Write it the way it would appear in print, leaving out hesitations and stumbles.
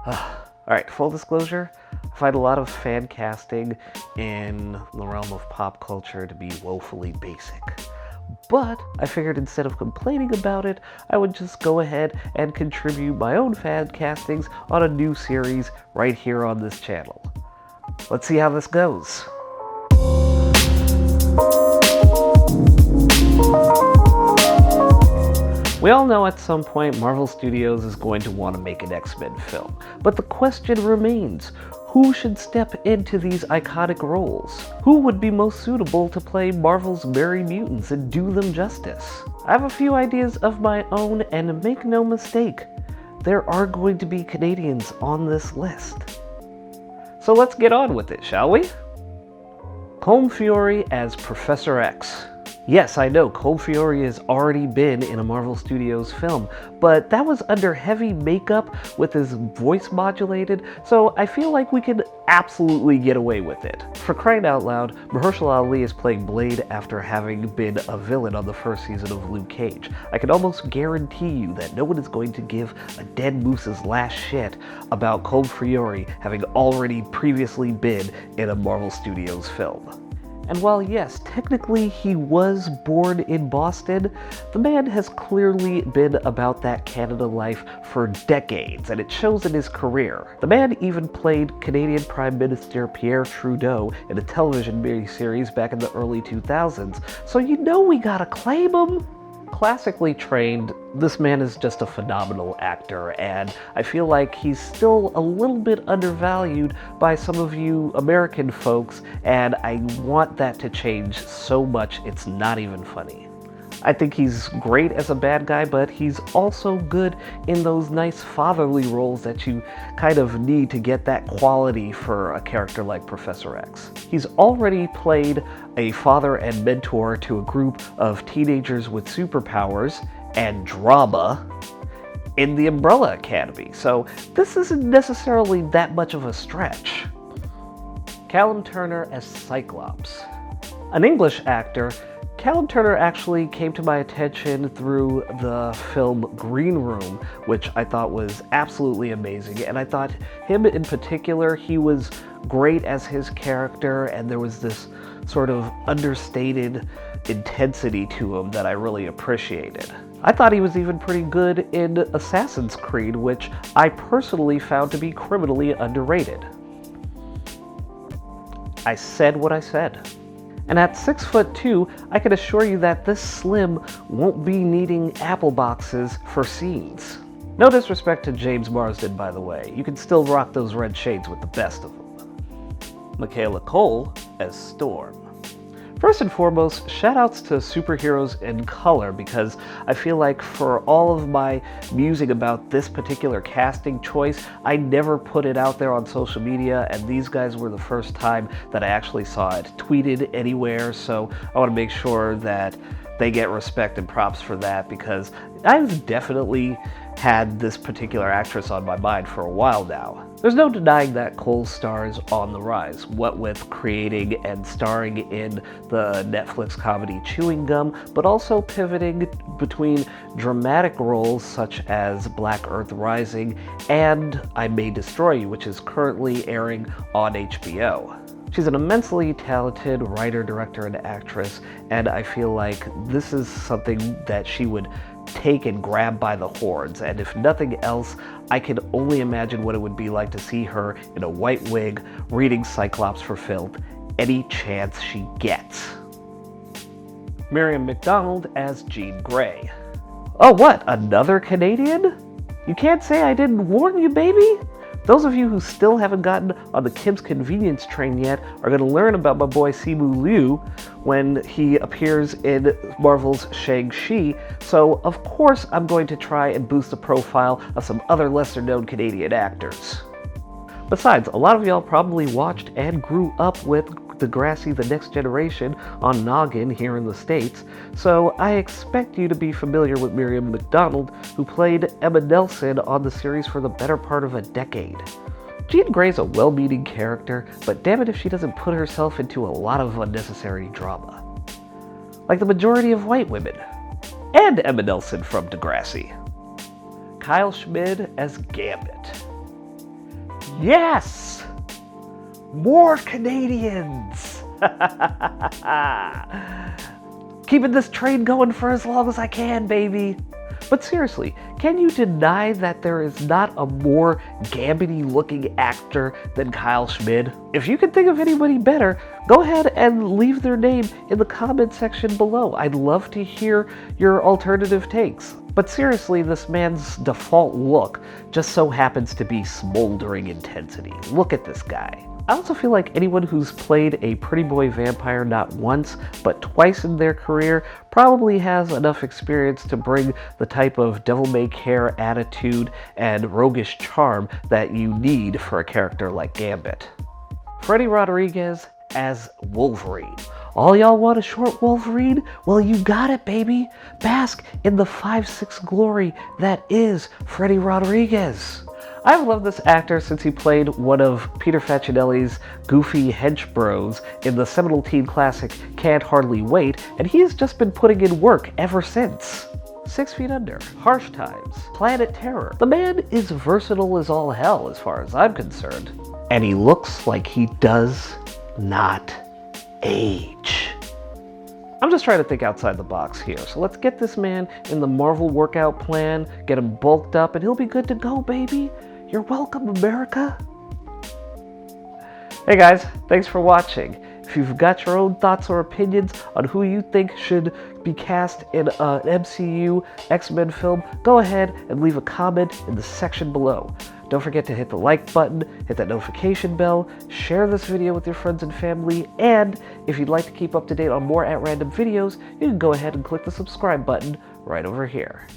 Alright, full disclosure, I find a lot of fan casting in the realm of pop culture to be woefully basic. But I figured instead of complaining about it, I would just go ahead and contribute my own fan castings on a new series right here on this channel. Let's see how this goes. We all know at some point Marvel Studios is going to want to make an X-Men film, but the question remains, who should step into these iconic roles? Who would be most suitable to play Marvel's Merry Mutants and do them justice? I have a few ideas of my own, and make no mistake, there are going to be Canadians on this list. So let's get on with it, shall we? Colm Feore as Professor X. Yes, I know, Colm Feore has already been in a Marvel Studios film, but that was under heavy makeup with his voice modulated, so I feel like we could absolutely get away with it. For crying out loud, Mahershala Ali is playing Blade after having been a villain on the first season of Luke Cage. I can almost guarantee you that no one is going to give a dead moose's last shit about Colm Feore having already previously been in a Marvel Studios film. And while yes, technically he was born in Boston, the man has clearly been about that Canada life for decades, and it shows in his career. The man even played Canadian Prime Minister Pierre Trudeau in a television miniseries back in the early 2000s, so you know we gotta claim him. Classically trained, this man is just a phenomenal actor, and I feel like he's still a little bit undervalued by some of you American folks, and I want that to change so much it's not even funny. I think he's great as a bad guy, but he's also good in those nice fatherly roles that you kind of need to get that quality for a character like Professor X. He's already played a father and mentor to a group of teenagers with superpowers and drama in the Umbrella Academy, so this isn't necessarily that much of a stretch. Callum Turner as Cyclops. An English actor, Callum Turner actually came to my attention through the film Green Room, which I thought was absolutely amazing, and I thought him in particular, he was great as his character, and there was this sort of understated intensity to him that I really appreciated. I thought he was even pretty good in Assassin's Creed, which I personally found to be criminally underrated. I said what I said. And at 6'2", I can assure you that this slim won't be needing apple boxes for scenes. No disrespect to James Marsden, by the way. You can still rock those red shades with the best of them. Michaela Cole as Storm. First and foremost, shoutouts to Superheroes in Color, because I feel like for all of my musing about this particular casting choice, I never put it out there on social media, and these guys were the first time that I actually saw it tweeted anywhere, so I want to make sure that they get respect and props for that, because I've definitely had this particular actress on my mind for a while now. There's no denying that Cole's star is on the rise, what with creating and starring in the Netflix comedy Chewing Gum, but also pivoting between dramatic roles such as Black Earth Rising and I May Destroy You, which is currently airing on HBO. She's an immensely talented writer, director, and actress, and I feel like this is something that she would take and grab by the horns, and if nothing else, I can only imagine what it would be like to see her in a white wig reading Cyclops for filth any chance she gets. Miriam McDonald as Jean Grey. Oh what, another Canadian? You can't say I didn't warn you, baby? Those of you who still haven't gotten on the Kim's Convenience train yet are going to learn about my boy Simu Liu when he appears in Marvel's Shang-Chi, so of course I'm going to try and boost the profile of some other lesser-known Canadian actors. Besides, a lot of y'all probably watched and grew up with Degrassi The Next Generation on Noggin here in the States, so I expect you to be familiar with Miriam McDonald, who played Emma Nelson on the series for the better part of a decade. Jean Grey's a well-meaning character, but damn it if she doesn't put herself into a lot of unnecessary drama. Like the majority of white women. And Emma Nelson from Degrassi. Kyle Schmid as Gambit. Yes! More Canadians! Keeping this train going for as long as I can, baby. But seriously, can you deny that there is not a more Gambit-y looking actor than Kyle Schmid? If you can think of anybody better, go ahead and leave their name in the comment section below. I'd love to hear your alternative takes. But seriously, this man's default look just so happens to be smoldering intensity. Look at this guy. I also feel like anyone who's played a pretty boy vampire not once, but twice in their career probably has enough experience to bring the type of devil-may-care attitude and roguish charm that you need for a character like Gambit. Freddy Rodriguez as Wolverine. All y'all want a short Wolverine? Well, you got it, baby. Bask in the 5'6" glory that is Freddy Rodriguez. I've loved this actor since he played one of Peter Facinelli's goofy hench bros in the seminal teen classic Can't Hardly Wait, and he has just been putting in work ever since. 6 Feet Under, Harsh Times, Planet Terror. The man is versatile as all hell as far as I'm concerned. And he looks like he does not age. I'm just trying to think outside the box here, so let's get this man in the Marvel workout plan, get him bulked up, and he'll be good to go, baby. You're welcome, America. Hey guys, thanks for watching. If you've got your own thoughts or opinions on who you think should be cast in an MCU X-Men film, go ahead and leave a comment in the section below. Don't forget to hit the like button, hit that notification bell, share this video with your friends and family, and if you'd like to keep up to date on more at random videos, you can go ahead and click the subscribe button right over here.